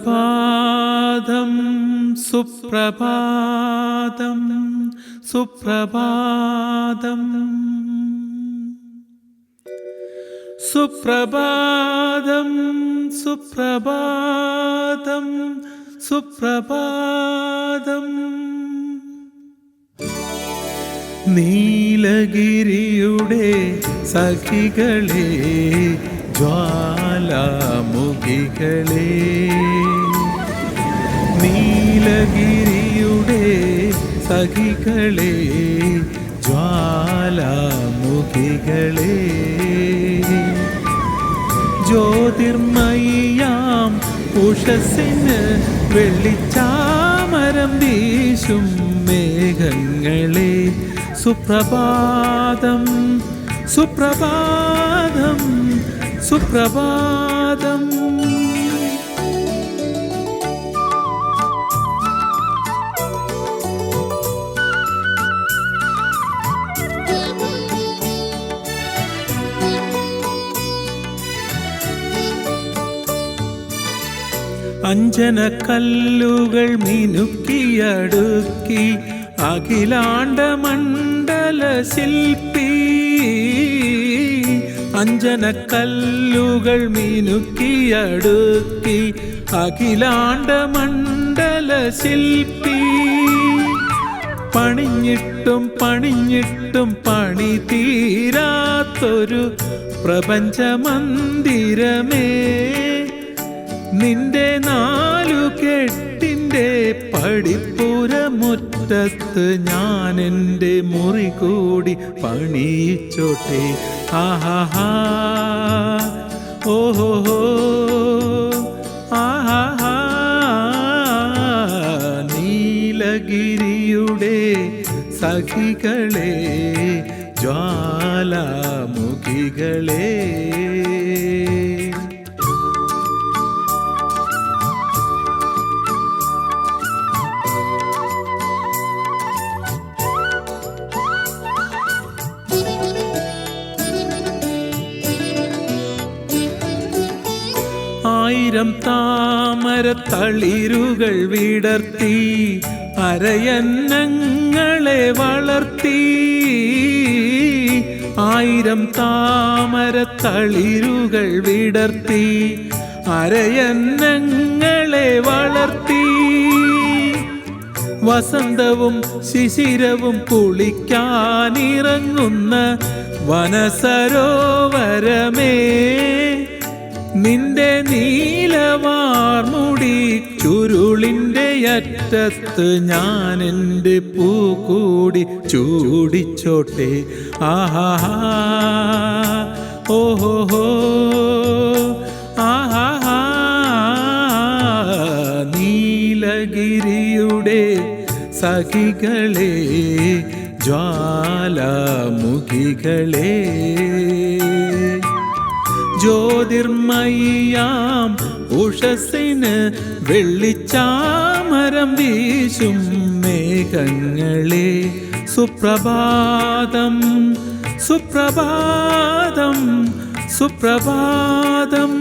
സുപ്രഭാതം സുപ്രഭാതം സുപ്രഭാതം സുപ്രഭാതം സുപ്രഭാതം സുപ്രഭാതം നീലഗിരിയുടെ സഖികളെ ജ്വാലാമുഖികളെ നീലഗിരിയുടെ സഖികളെ ജ്വാലാമുഖികളെ ജ്യോതിർമയിയാം ഉഷസ്സിന് വെള്ളിച്ചാമരം വീശും മേഘങ്ങളെ സുപ്രഭാതം സുപ്രഭാതം സുപ്രഭാതം അഞ്ജനക്കല്ലുകൾ മിനുക്കിയടുക്കി അഖിലാണ്ട മണ്ഡല ശില്പി അഞ്ജനക്കല്ലുകൾ മിനുക്കിയടുക്കി അഖിലാണ്ട മണ്ഡല ശില്പി പണിഞ്ഞിട്ടും പണിഞ്ഞിട്ടും പണി തീരാത്തൊരു പ്രപഞ്ചമന്ദിരമേ നിന്റെ നാലുകെട്ടിൻ്റെ പടിപ്പുരമുറ്റത്ത് ഞാൻ എൻ്റെ മുറി കൂടി പണിയിച്ചോട്ടെ ആഹാ ഓഹോ ആഹാ നീലഗിരിയുടെ സഖികളെ ജ്വാലാമുഖികളെ ആയിരം താമരത്തളിരുകൾ വിടർത്തി അരയന്നങ്ങളെ വളർത്തി ആയിരം താമരത്തളിരുകൾ വിടർത്തി അരയന്നങ്ങളെ വളർത്തി വസന്തവും ശിശിരവും കുളിക്കാനിറങ്ങുന്ന വനസരോവരമേ നിന്റെ നീലവാർമുടി ചുരുളിൻ്റെ അറ്റത്ത് ഞാൻ എൻ്റെ പൂ കൂടി ചൂടിച്ചോട്ടെ ആഹാ ഓഹോ ആഹാ നീലഗിരിയുടെ സഖികളെ ജ്വാലാമുഖികളെ ജ്യോതിർമയിയാം ഉഷസ്സിന് വെള്ളിച്ചാമരം വീശും മേഘങ്ങളെ സുപ്രഭാതം സുപ്രഭാതം സുപ്രഭാതം